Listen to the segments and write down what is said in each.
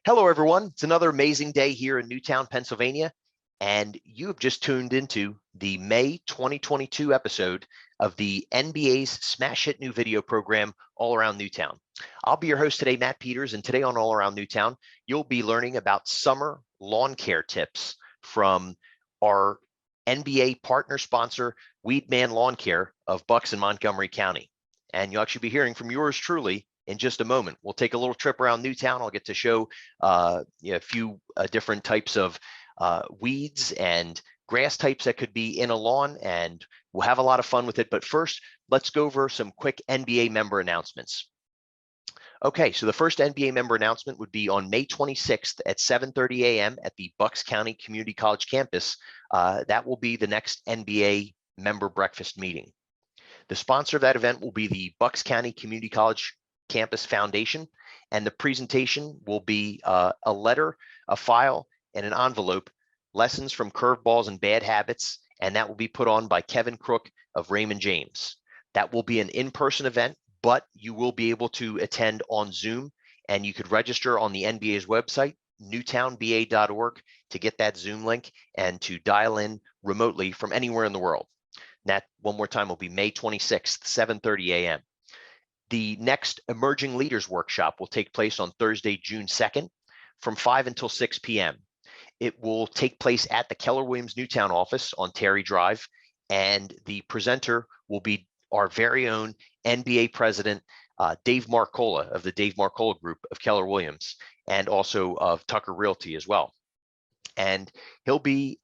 Hello, everyone. It's another amazing day here in Newtown, Pennsylvania, and you have just tuned into the May 2022 episode of the NBA's Smash Hit New video program, All Around Newtown. I'll be your host today, Matt Peters, and today on All Around Newtown, you'll be learning about summer lawn care tips from our NBA partner sponsor, Weedman Lawn Care of Bucks and Montgomery County. And you'll actually be hearing from yours truly in just a moment. We'll take a little trip around Newtown. I'll get to show a few different types of weeds and grass types that could be in a lawn, and we'll have a lot of fun with it. But first, let's go over some quick NBA member announcements. Okay, so the first NBA member announcement would be on May 26th at 7:30 a.m. at the Bucks County Community College campus. That will be the next NBA member breakfast meeting. The sponsor of that event will be the Bucks County Community College Campus Foundation, and the presentation will be a letter, a file, and an envelope, lessons from curveballs and bad habits, and that will be put on by Kevin Crook of Raymond James. That will be an in-person event, but you will be able to attend on Zoom, and you could register on the NBA's website, newtownba.org, to get that Zoom link and to dial in remotely from anywhere in the world. And that, one more time, will be May 26th, 7:30 a.m. The next Emerging Leaders Workshop will take place on Thursday, June 2nd from 5 until 6 p.m. It will take place at the Keller Williams Newtown office on Terry Drive, and the presenter will be our very own NBA president, Dave Marcola of the Dave Marcola Group of Keller Williams, and also of Tucker Realty as well. And he'll be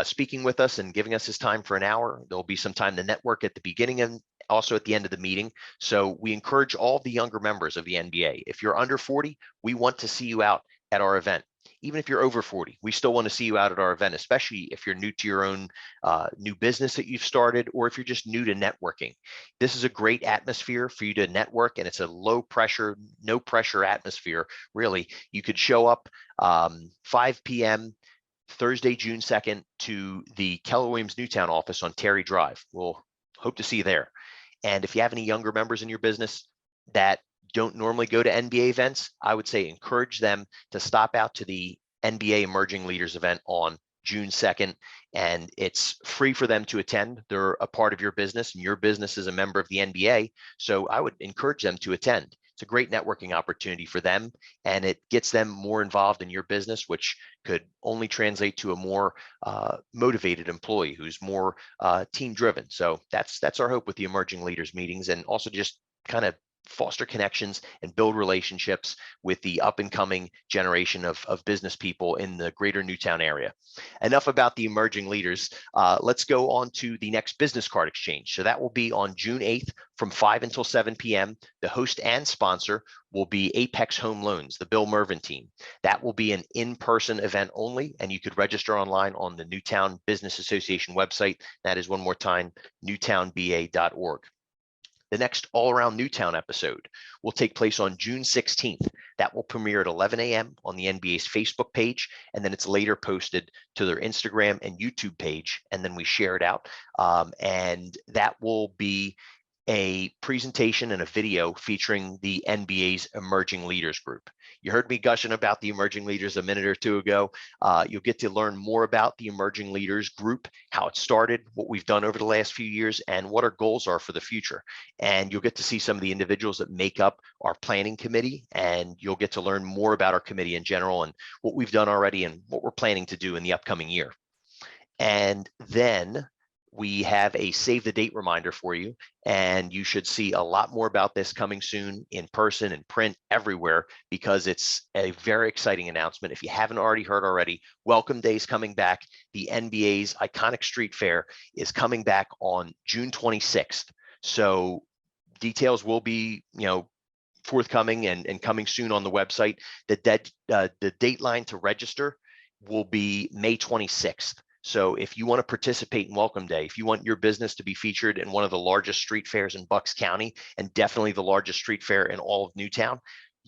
speaking with us and giving us his time for an hour. There'll be some time to network at the beginning and also at the end of the meeting. So we encourage all the younger members of the NBA. If you're under 40, we want to see you out at our event. Even if you're over 40, we still want to see you out at our event, especially if you're new to your own new business that you've started, or if you're just new to networking. This is a great atmosphere for you to network, and it's a low pressure, no pressure atmosphere, really. You could show up 5 p.m. Thursday, June 2nd to the Keller Williams Newtown office on Terry Drive. We'll hope to see you there. And if you have any younger members in your business that don't normally go to NBA events, I would say encourage them to stop out to the NBA Emerging Leaders event on June 2nd, and it's free for them to attend. They're a part of your business, and your business is a member of the NBA, so I would encourage them to attend. It's a great networking opportunity for them, and it gets them more involved in your business, which could only translate to a more motivated employee who's more team driven. So that's our hope with the Emerging Leaders meetings, and also just kind of foster connections and build relationships with the up and coming generation of business people in the greater Newtown area. Enough about the Emerging Leaders. Let's go on to the next business card exchange. So that will be on June 8th from 5 until 7 p.m. The host and sponsor will be Apex Home Loans, the Bill Mervin team. That will be an in-person event only, and you could register online on the Newtown Business Association website. That is, one more time, newtownba.org. The next All Around Newtown episode will take place on June 16th. That will premiere at 11 a.m. on the NBA's Facebook page, and then it's later posted to their Instagram and YouTube page, and then we share it out. And that will be a presentation and a video featuring the NBA's Emerging Leaders Group. You heard me gushing about the Emerging Leaders a minute or two ago. You'll get to learn more about the Emerging Leaders Group, how it started, what we've done over the last few years, and what our goals are for the future. And you'll get to see some of the individuals that make up our planning committee, and you'll get to learn more about our committee in general and what we've done already and what we're planning to do in the upcoming year. And then we have a save the date reminder for you, and you should see a lot more about this coming soon in person and print everywhere, because it's a very exciting announcement. If you haven't already heard already, Welcome Day is coming back. The NBA's iconic street fair is coming back on June 26th. So details will be, forthcoming and coming soon on the website. The date line to register will be May 26th. So if you want to participate in Welcome Day, if you want your business to be featured in one of the largest street fairs in Bucks County, and definitely the largest street fair in all of Newtown,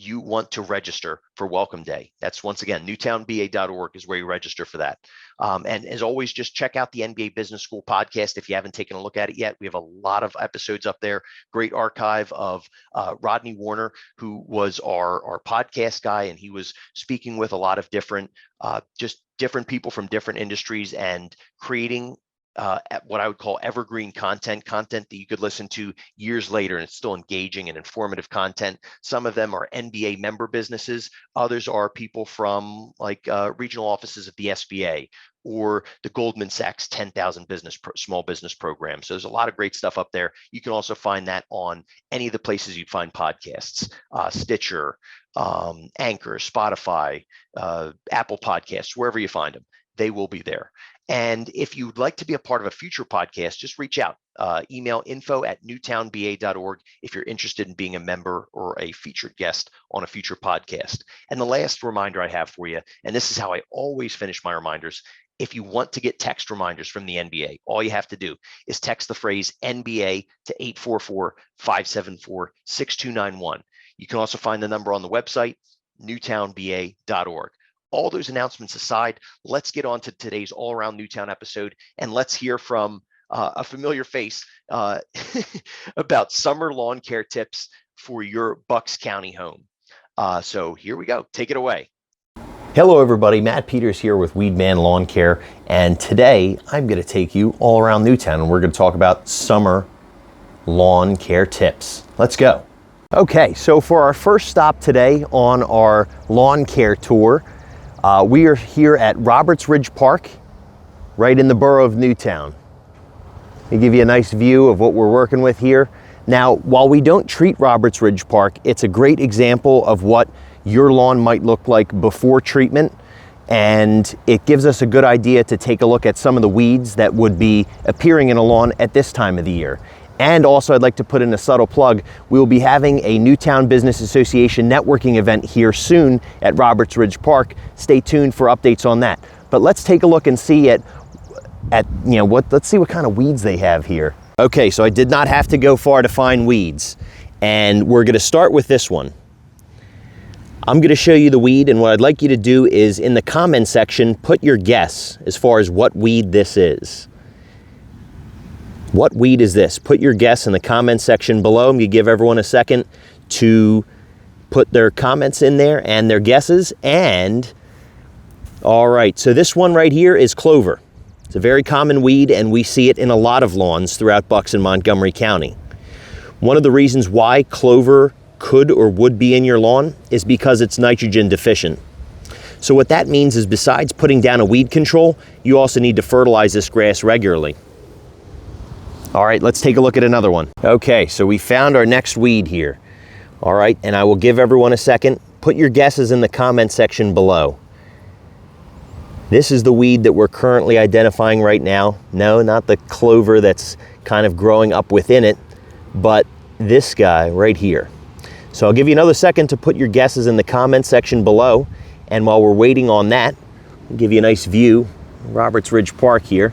you want to register for Welcome Day. That's, once again, newtownba.org is where you register for that. And as always, just check out the NBA Business School podcast if you haven't taken a look at it yet. We have a lot of episodes up there. Great archive of Rodney Warner, who was our podcast guy, and he was speaking with a lot of different people from different industries and creating what I would call evergreen content that you could listen to years later, and it's still engaging and informative content. Some of them are NBA member businesses. Others are people from regional offices of the SBA or the Goldman Sachs 10,000 small business program. So there's a lot of great stuff up there. You can also find that on any of the places you find podcasts, Stitcher, Anchor, Spotify, Apple Podcasts, wherever you find them, they will be there. And if you'd like to be a part of a future podcast, just reach out. Email info@newtownba.org if you're interested in being a member or a featured guest on a future podcast. And the last reminder I have for you, and this is how I always finish my reminders, if you want to get text reminders from the NBA, all you have to do is text the phrase NBA to 844-574-6291. You can also find the number on the website, newtownba.org. All those announcements aside, let's get on to today's All Around Newtown episode, and let's hear from a familiar face about summer lawn care tips for your Bucks County home. So here we go. Take it away. Hello everybody, Matt Peters here with Weedman Lawn Care, and today I'm going to take you all around Newtown and we're going to talk about summer lawn care tips. Let's go. Okay, so for our first stop today on our lawn care tour, we are here at Roberts Ridge Park, right in the borough of Newtown. Let me give you a nice view of what we're working with here. Now, while we don't treat Roberts Ridge Park, it's a great example of what your lawn might look like before treatment, and it gives us a good idea to take a look at some of the weeds that would be appearing in a lawn at this time of the year. And also, I'd like to put in a subtle plug. We will be having a Newtown Business Association networking event here soon at Roberts Ridge Park. Stay tuned for updates on that. But let's take a look and see let's see what kind of weeds they have here. Okay, so I did not have to go far to find weeds. And we're gonna start with this one. I'm gonna show you the weed, and what I'd like you to do is in the comment section, put your guess as far as what weed this is. What weed is this? Put your guess in the comment section below. I'm going to give everyone a second to put their comments in there and their guesses. And all right, so this one right here is clover. It's a very common weed, and we see it in a lot of lawns throughout Bucks and Montgomery County. One of the reasons why clover could or would be in your lawn is because it's nitrogen deficient. So what that means is, besides putting down a weed control, you also need to fertilize this grass regularly. All right, let's take a look at another one. Okay, so we found our next weed here. All right, and I will give everyone a second. Put your guesses in the comment section below. This is the weed that we're currently identifying right now. No, not the clover that's kind of growing up within it, but this guy right here. So I'll give you another second to put your guesses in the comment section below. And while we're waiting on that, I'll give you a nice view of Roberts Ridge Park here.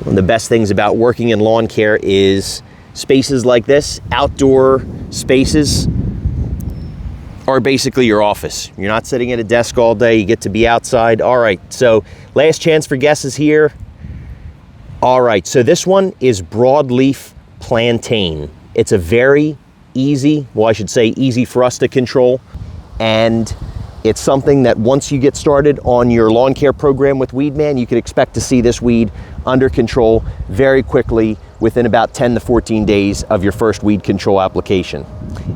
One of the best things about working in lawn care is spaces like this, outdoor spaces, are basically your office. You're not sitting at a desk all day, you get to be outside. All right, so last chance for guesses here. All right, so this one is broadleaf plantain. It's a very easy, well, I should say easy for us to control, and it's something that once you get started on your lawn care program with Weedman, you can expect to see this weed under control very quickly within about 10 to 14 days of your first weed control application.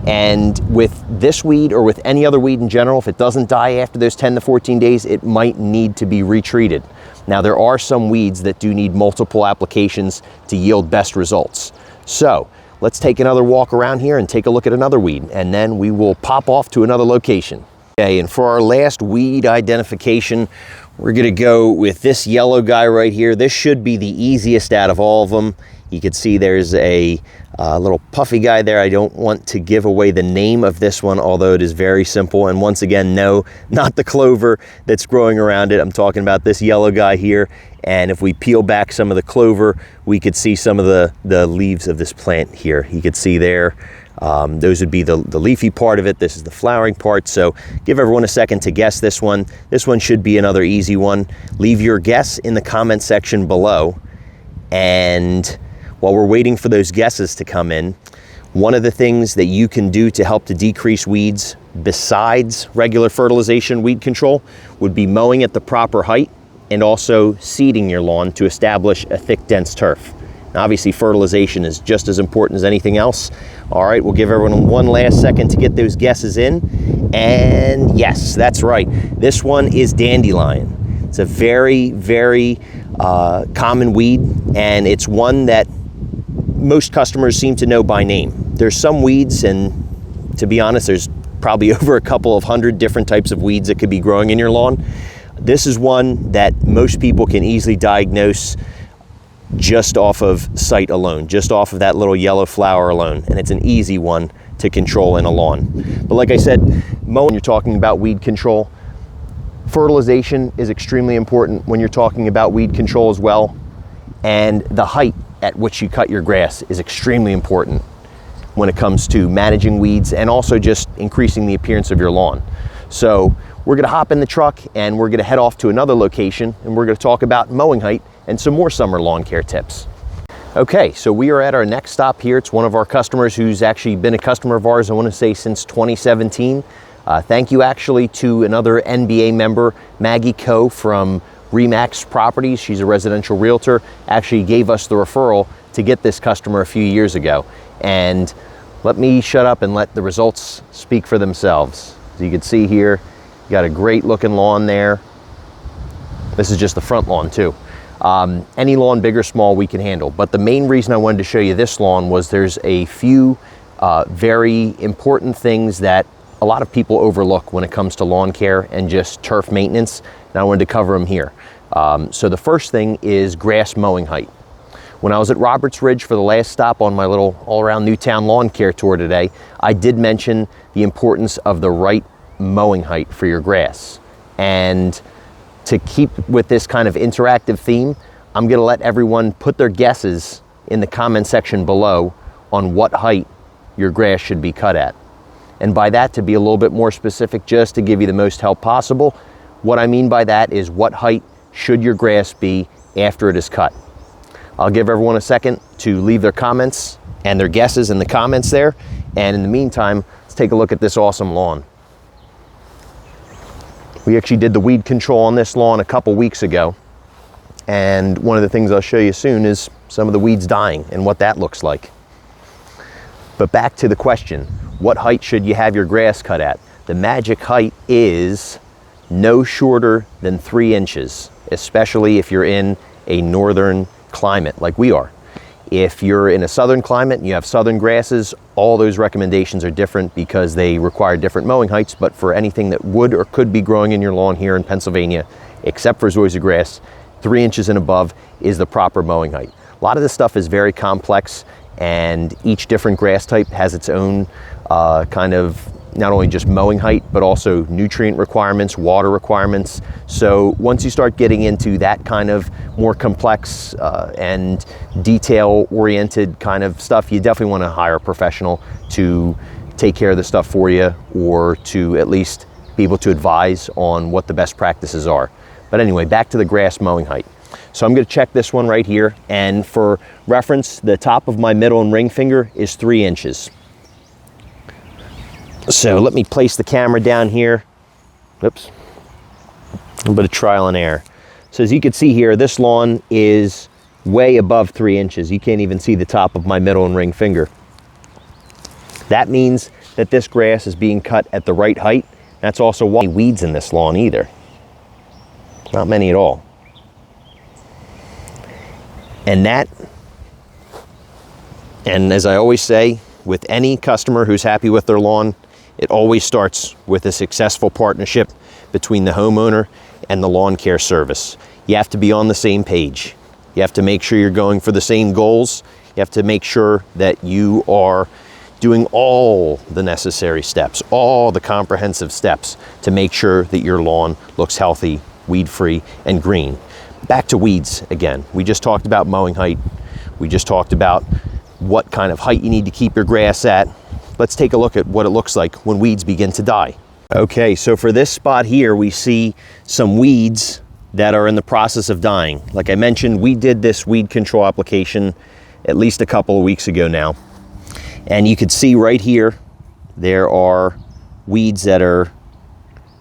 And with this weed, or with any other weed in general, if it doesn't die after those 10 to 14 days, it might need to be retreated. Now, there are some weeds that do need multiple applications to yield best results. So let's take another walk around here and take a look at another weed, and then we will pop off to another location. Okay, and for our last weed identification, we're gonna go with this yellow guy right here. This should be the easiest out of all of them. You can see there's a little puffy guy there. I don't want to give away the name of this one, although it is very simple. And once again, no, not the clover that's growing around it. I'm talking about this yellow guy here. And if we peel back some of the clover, we could see some of the leaves of this plant here. You could see there, Those would be the leafy part of it. This is the flowering part. So give everyone a second to guess this one. This one should be another easy one. Leave your guess in the comment section below. And while we're waiting for those guesses to come in, one of the things that you can do to help to decrease weeds besides regular fertilization weed control would be mowing at the proper height and also seeding your lawn to establish a thick, dense turf. Now, obviously, fertilization is just as important as anything else. All right, we'll give everyone one last second to get those guesses in. And yes, that's right. This one is dandelion. It's a very, very common weed, and it's one that most customers seem to know by name. There's some weeds, and to be honest, there's probably over a couple of hundred different types of weeds that could be growing in your lawn. This is one that most people can easily diagnose just off of sight alone, just off of that little yellow flower alone, and it's an easy one to control in a lawn. But like I said, mowing, you're talking about weed control. Fertilization is extremely important when you're talking about weed control as well, and the height at which you cut your grass is extremely important when it comes to managing weeds and also just increasing the appearance of your lawn. So we're gonna hop in the truck and we're gonna head off to another location, and we're gonna talk about mowing height and some more summer lawn care tips. Okay, so we are at our next stop here. It's one of our customers who's actually been a customer of ours, I wanna say since 2017. Thank you actually to another NBA member, Maggie Coe from Remax Properties. She's a residential realtor, actually gave us the referral to get this customer a few years ago. And let me shut up and let the results speak for themselves. As you can see here, you got a great looking lawn there. This is just the front lawn too. Any lawn, big or small, we can handle. But the main reason I wanted to show you this lawn was there's a few very important things that a lot of people overlook when it comes to lawn care and just turf maintenance, and I wanted to cover them here. So the first thing is grass mowing height. When I was at Roberts Ridge for the last stop on my little all-around Newtown lawn care tour today, I did mention the importance of the right mowing height for your grass. And to keep with this kind of interactive theme, I'm gonna let everyone put their guesses in the comment section below on what height your grass should be cut at. And by that, to be a little bit more specific, just to give you the most help possible, what I mean by that is what height should your grass be after it is cut. I'll give everyone a second to leave their comments and their guesses in the comments there. And in the meantime, let's take a look at this awesome lawn. We actually did the weed control on this lawn a couple weeks ago. And one of the things I'll show you soon is some of the weeds dying and what that looks like. But back to the question, what height should you have your grass cut at? The magic height is no shorter than 3 inches, especially if you're in a northern climate like we are. If you're in a southern climate and you have southern grasses, all those recommendations are different because they require different mowing heights. But for anything that would or could be growing in your lawn here in Pennsylvania, except for zoysia grass, 3 inches and above is the proper mowing height. A lot of this stuff is very complex, and each different grass type has its own kind of not only just mowing height, but also nutrient requirements, water requirements. So once you start getting into that kind of more complex and detail-oriented kind of stuff, you definitely want to hire a professional to take care of the stuff for you, or to at least be able to advise on what the best practices are. But anyway, back to the grass mowing height. So I'm going to check this one right here, and for reference, the top of my middle and ring finger is 3 inches. So let me place the camera down here. Oops. A little bit of trial and error. So as you can see here, this lawn is way above 3 inches. You can't even see the top of my middle and ring finger. That means that this grass is being cut at the right height. That's also why weeds in this lawn either. Not many at all. And as I always say, with any customer who's happy with their lawn, it always starts with a successful partnership between the homeowner and the lawn care service. You have to be on the same page. You have to make sure you're going for the same goals. You have to make sure that you are doing all the necessary steps, all the comprehensive steps to make sure that your lawn looks healthy, weed-free, and green. Back to weeds again. We just talked about mowing height. We just talked about what kind of height you need to keep your grass at. let's take a look at what it looks like when weeds begin to die. Okay, so for this spot here, we see some weeds that are in the process of dying. Like I mentioned, we did this weed control application at least a couple of weeks ago now. And you can see right here, there are weeds that are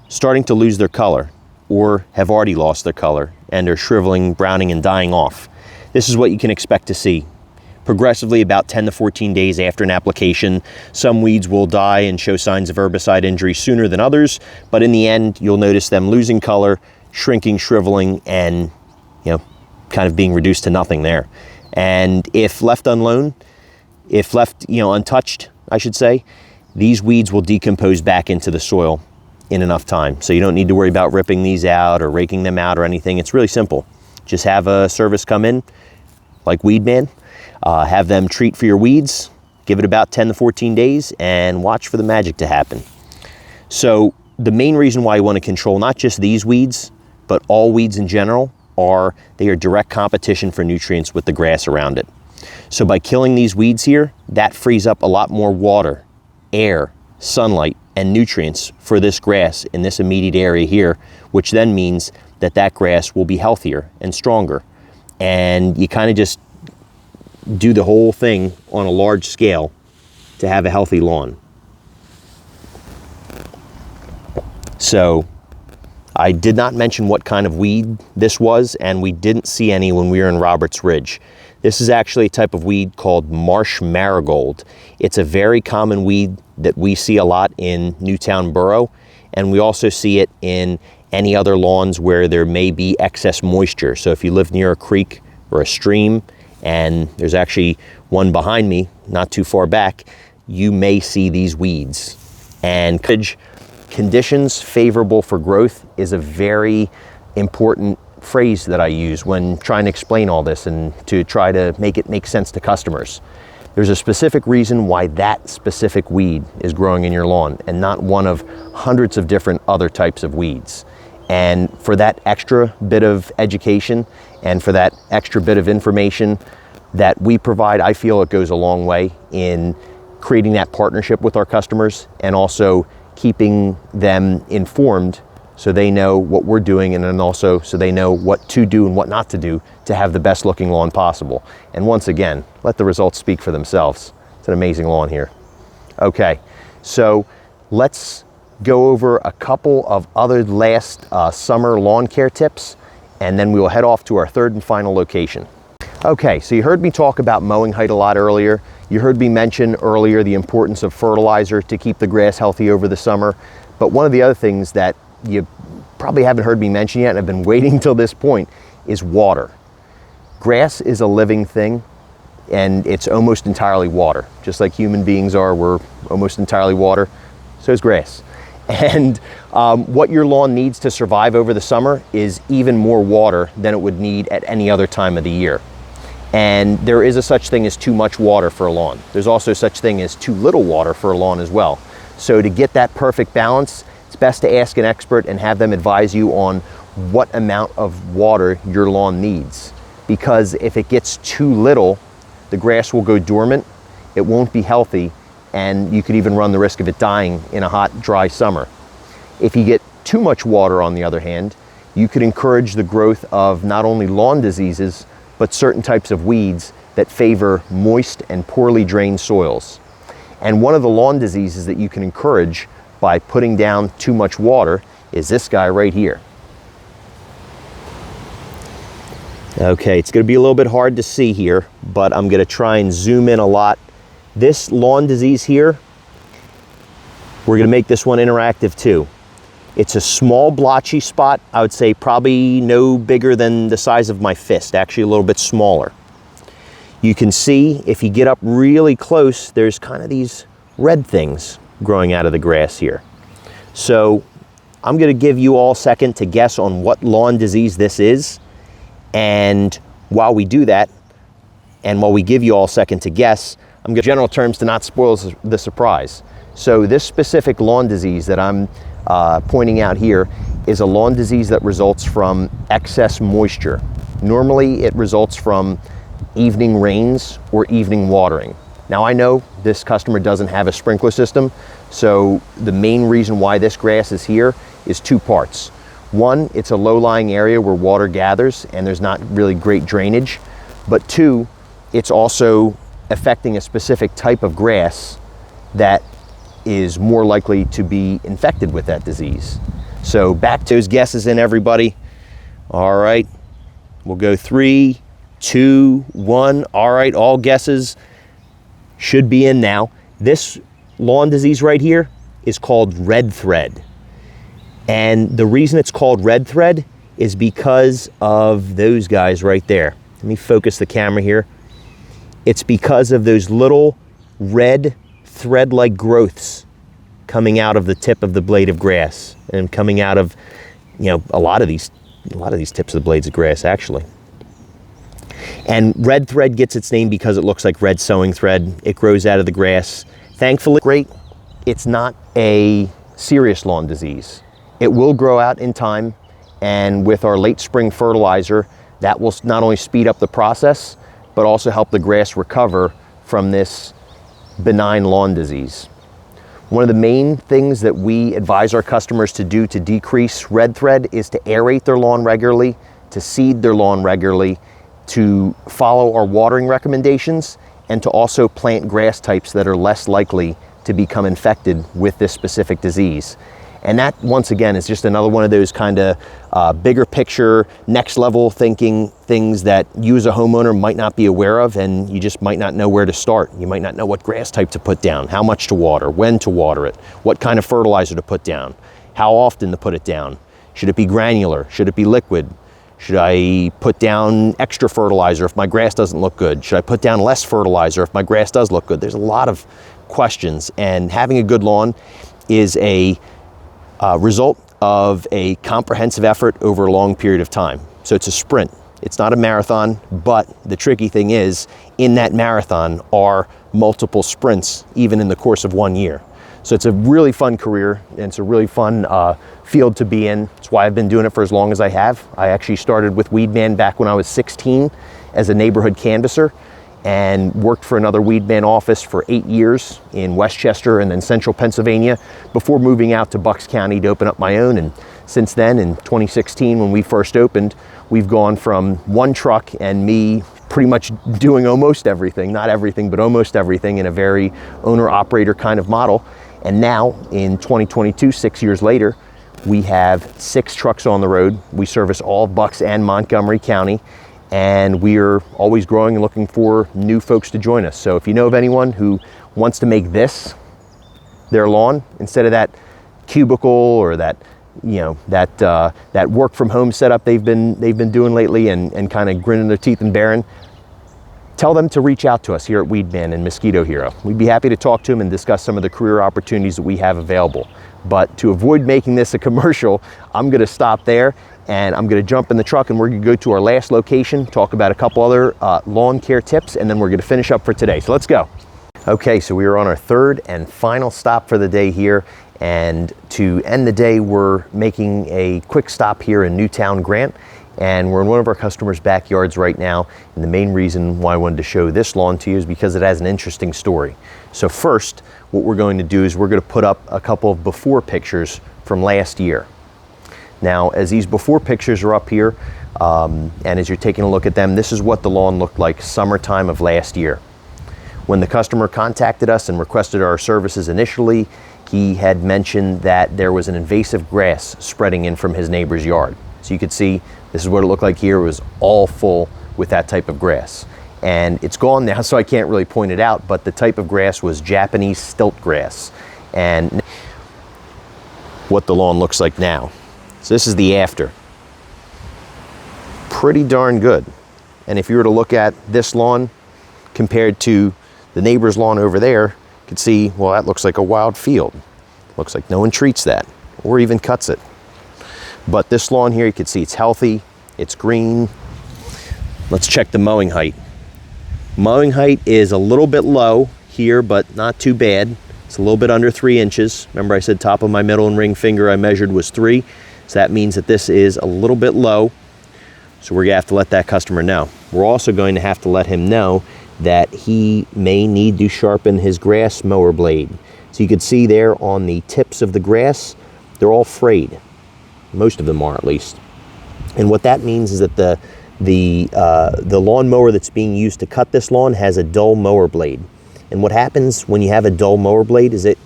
starting to lose their color or have already lost their color and are shriveling, browning, and dying off. This is what you can expect to see. Progressively, about 10 to 14 days after an application, some weeds will die and show signs of herbicide injury sooner than others, but in the end, you'll notice them losing color, shrinking, shriveling, and kind of being reduced to nothing there. And if left alone, if left untouched, I should say, these weeds will decompose back into the soil in enough time. So you don't need to worry about ripping these out or raking them out or anything. It's really simple. Just have a service come in, like Weed Man, have them treat for your weeds, give it about 10 to 14 days, and watch for the magic to happen. So the main reason why you want to control not just these weeds, but all weeds in general, they are direct competition for nutrients with the grass around it. So by killing these weeds here, that frees up a lot more water, air, sunlight, and nutrients for this grass in this immediate area here, which then means that grass will be healthier and stronger. And you kind of just do the whole thing on a large scale to have a healthy lawn. So I did not mention what kind of weed this was, and we didn't see any when we were in Roberts Ridge. This is actually a type of weed called marsh marigold. It's a very common weed that we see a lot in Newtown Borough, and we also see it in any other lawns where there may be excess moisture. So if you live near a creek or a stream, and there's actually one behind me, not too far back, you may see these weeds. And conditions favorable for growth is a very important phrase that I use when trying to explain all this and to try to make it make sense to customers. There's a specific reason why that specific weed is growing in your lawn and not one of hundreds of different other types of weeds. And for that extra bit of education and for that extra bit of information that we provide, I feel it goes a long way in creating that partnership with our customers and also keeping them informed so they know what we're doing, and then also so they know what to do and what not to do to have the best looking lawn possible. And once again, let the results speak for themselves. It's an amazing lawn here. Okay, so let's go over a couple of other last summer lawn care tips, and then we will head off to our third and final location. Okay, so you heard me talk about mowing height a lot earlier. You heard me mention earlier the importance of fertilizer to keep the grass healthy over the summer. But one of the other things that you probably haven't heard me mention yet, and I've been waiting till this point, is water. Grass is a living thing, and it's almost entirely water. Just like human beings are, we're almost entirely water. So is grass. And what your lawn needs to survive over the summer is even more water than it would need at any other time of the year. And there is a such thing as too much water for a lawn. There's also such thing as too little water for a lawn as well. So to get that perfect balance, it's best to ask an expert and have them advise you on what amount of water your lawn needs. Because if it gets too little, the grass will go dormant, it won't be healthy, and you could even run the risk of it dying in a hot, dry summer. If you get too much water, on the other hand, you could encourage the growth of not only lawn diseases, but certain types of weeds that favor moist and poorly drained soils. And one of the lawn diseases that you can encourage by putting down too much water is this guy right here. Okay, it's gonna be a little bit hard to see here, but I'm gonna try and zoom in a lot. This lawn disease here, we're gonna make this one interactive too. It's a small blotchy spot. I would say probably no bigger than the size of my fist, actually a little bit smaller. You can see if you get up really close, there's kind of these red things growing out of the grass here. So I'm gonna give you all a second to guess on what lawn disease this is. And while we do that, and while we give you all a second to guess, I'm going to general terms to not spoil the surprise. So this specific lawn disease that I'm pointing out here is a lawn disease that results from excess moisture. Normally it results from evening rains or evening watering. Now I know this customer doesn't have a sprinkler system, so the main reason why this grass is here is two parts. One, it's a low-lying area where water gathers and there's not really great drainage, but two, it's also affecting a specific type of grass that is more likely to be infected with that disease. So back to those guesses in, everybody. All right, we'll go 3, 2, 1. All right, all guesses should be in now. This lawn disease right here is called red thread. And the reason it's called red thread is because of those guys right there. Let me focus the camera here. It's because of those little red thread-like growths coming out of the tip of the blade of grass and coming out of, you know, a lot of these tips of the blades of grass, actually. And red thread gets its name because it looks like red sewing thread. It grows out of the grass. Thankfully, great, it's not a serious lawn disease. It will grow out in time, and with our late spring fertilizer, that will not only speed up the process, but also help the grass recover from this benign lawn disease. One of the main things that we advise our customers to do to decrease red thread is to aerate their lawn regularly, to seed their lawn regularly, to follow our watering recommendations, and to also plant grass types that are less likely to become infected with this specific disease. And that, once again, is just another one of those kind of bigger picture, next level thinking things that you as a homeowner might not be aware of, and you just might not know where to start. You might not know what grass type to put down, how much to water, when to water it, what kind of fertilizer to put down, how often to put it down. Should it be granular? Should it be liquid? Should I put down extra fertilizer if my grass doesn't look good? Should I put down less fertilizer if my grass does look good? There's a lot of questions, and having a good lawn is a result of a comprehensive effort over a long period of time. So it's a sprint. It's not a marathon, but the tricky thing is, in that marathon are multiple sprints, even in the course of 1 year. So it's a really fun career, and it's a really fun field to be in. It's why I've been doing it for as long as I have. I actually started with Weedman back when I was 16 as a neighborhood canvasser, and worked for another Weedman office for 8 years in Westchester and then central Pennsylvania before moving out to Bucks County to open up my own. And since then, in 2016, when we first opened, we've gone from one truck and me pretty much doing almost everything, not everything, but almost everything, in a very owner-operator kind of model. And now in 2022, 6 years later, we have 6 trucks on the road. We service all Bucks and Montgomery County, and we're always growing and looking for new folks to join us. So if you know of anyone who wants to make this their lawn, instead of that cubicle or that, you know, that work from home setup they've been doing lately and kind of grinning their teeth and bearing, tell them to reach out to us here at Weedman and Mosquito Hero. We'd be happy to talk to them and discuss some of the career opportunities that we have available. But to avoid making this a commercial, I'm gonna stop there and I'm gonna jump in the truck and we're gonna go to our last location, talk about a couple other lawn care tips, and then we're gonna finish up for today. So let's go. Okay, so we are on our third and final stop for the day here. And to end the day, we're making a quick stop here in Newtown, Grant. And we're in one of our customers' backyards right now. And the main reason why I wanted to show this lawn to you is because it has an interesting story. So first, what we're going to do is we're going to put up a couple of before pictures from last year. Now, as these before pictures are up here, and as you're taking a look at them, this is what the lawn looked like summertime of last year. When the customer contacted us and requested our services initially, he had mentioned that there was an invasive grass spreading in from his neighbor's yard. So you could see, this is what it looked like here. It was all full with that type of grass. And it's gone now, so I can't really point it out, but the type of grass was Japanese stilt grass. And what the lawn looks like now. So this is the after. Pretty darn good. And if you were to look at this lawn compared to the neighbor's lawn over there, you could see, well, that looks like a wild field. Looks like no one treats that or even cuts it. But this lawn here, you can see it's healthy, it's green. Let's check the mowing height. Mowing height is a little bit low here, but not too bad. It's a little bit under 3 inches. Remember I said top of my middle and ring finger I measured was 3. So that means that this is a little bit low. So we're gonna have to let that customer know. We're also going to have to let him know that he may need to sharpen his grass mower blade. So you can see there on the tips of the grass, they're all frayed. Most of them are, at least. And what that means is that the lawn mower that's being used to cut this lawn has a dull mower blade. And what happens when you have a dull mower blade is it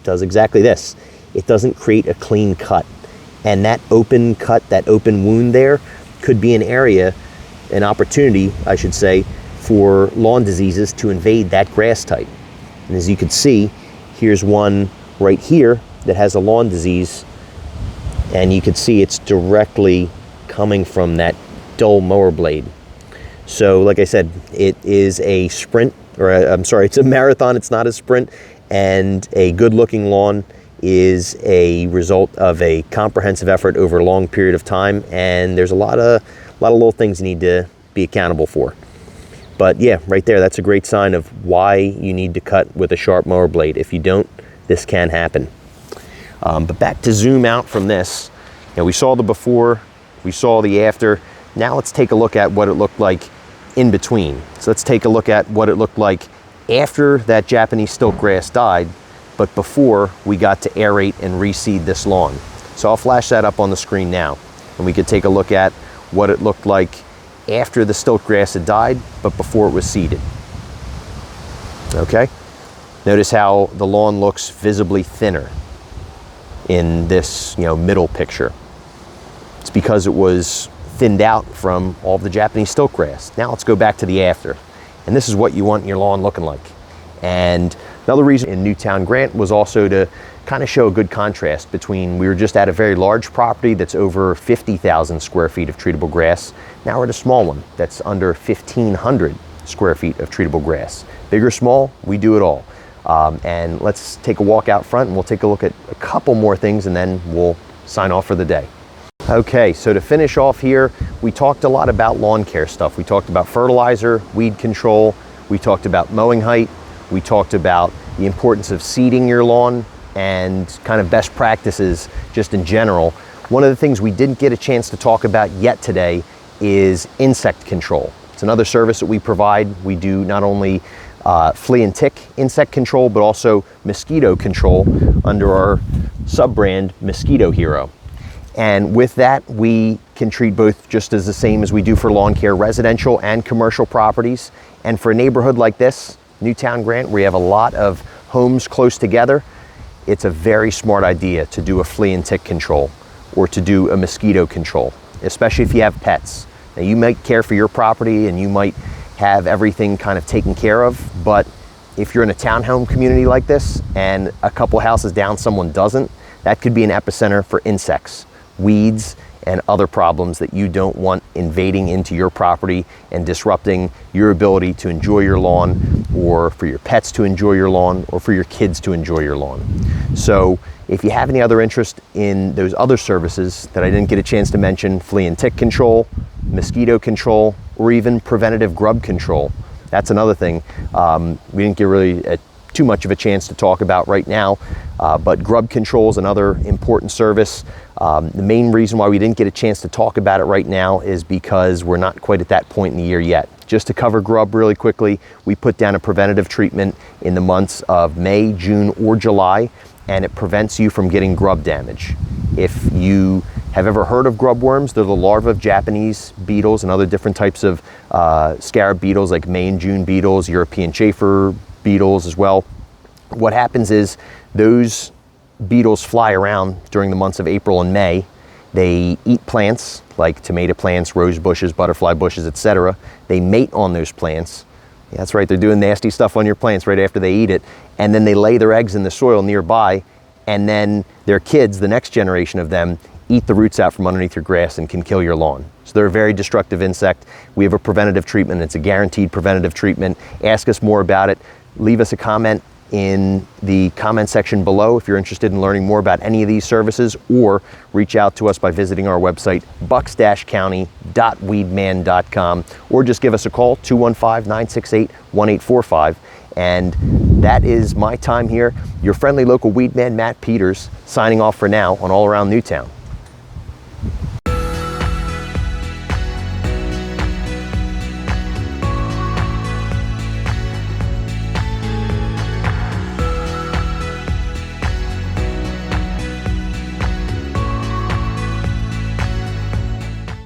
does exactly this. It doesn't create a clean cut. And that open cut, that open wound there, could be an area, an opportunity, I should say, for lawn diseases to invade that grass type. And as you can see, here's one right here that has a lawn disease, and you can see it's directly coming from that dull mower blade. So like I said, it is a sprint, or I'm sorry, it's a marathon, it's not a sprint, and a good looking lawn is a result of a comprehensive effort over a long period of time, and there's a lot of little things you need to be accountable for. But yeah, right there, that's a great sign of why you need to cut with a sharp mower blade. If you don't, this can happen. But back to zoom out from this, we saw the before, we saw the after. Now let's take a look at what it looked like in between. So let's take a look at what it looked like after that Japanese stilt grass died, but before we got to aerate and reseed this lawn. So I'll flash that up on the screen now, and we could take a look at what it looked like after the stilt grass had died, but before it was seeded. Okay? Notice how the lawn looks visibly thinner in this, middle picture. It's because it was thinned out from all of the Japanese stilt grass. Now let's go back to the after. And this is what you want your lawn looking like. And another reason in Newtown Grant was also to kind of show a good contrast between, we were just at a very large property that's over 50,000 square feet of treatable grass. Now we're at a small one that's under 1,500 square feet of treatable grass. Big or small, we do it all. And let's take a walk out front and we'll take a look at a couple more things and then we'll sign off for the day. Okay, so to finish off here, we talked a lot about lawn care stuff. We talked about fertilizer, weed control, we talked about mowing height, we talked about the importance of seeding your lawn and kind of best practices just in general. One of the things we didn't get a chance to talk about yet today is insect control. It's another service that we provide. We do not only flea and tick insect control, but also mosquito control under our sub-brand Mosquito Hero. And with that, we can treat both just as the same as we do for lawn care, residential and commercial properties. And for a neighborhood like this, Newtown Grant, where you have a lot of homes close together, it's a very smart idea to do a flea and tick control or to do a mosquito control, especially if you have pets. Now you might care for your property and you might have everything kind of taken care of, but if you're in a townhome community like this and a couple houses down someone doesn't, that could be an epicenter for insects, weeds, and other problems that you don't want invading into your property and disrupting your ability to enjoy your lawn, or for your pets to enjoy your lawn, or for your kids to enjoy your lawn. So if you have any other interest in those other services that I didn't get a chance to mention, flea and tick control, mosquito control, or even preventative grub control, that's another thing we didn't get really too much of a chance to talk about right now, but grub control is another important service. The main reason why we didn't get a chance to talk about it right now is because we're not quite at that point in the year yet. Just to cover grub really quickly, we put down a preventative treatment in the months of May, June, or July, and it prevents you from getting grub damage. If you have ever heard of grub worms, they're the larvae of Japanese beetles and other different types of scarab beetles like May and June beetles, European chafer beetles as well. What happens is those beetles fly around during the months of April and May. They eat plants like tomato plants, rose bushes, butterfly bushes, etc. They mate on those plants. Yeah, that's right, they're doing nasty stuff on your plants right after they eat it. And then they lay their eggs in the soil nearby, and then their kids, the next generation of them, eat the roots out from underneath your grass and can kill your lawn. So they're a very destructive insect. We have a preventative treatment. It's a guaranteed preventative treatment. Ask us more about it. Leave us a comment in the comment section below if you're interested in learning more about any of these services, or reach out to us by visiting our website, bucks-county.weedman.com, or just give us a call, 215-968-1845. And that is my time here. Your friendly local weed man, Matt Peters, signing off for now on All Around Newtown.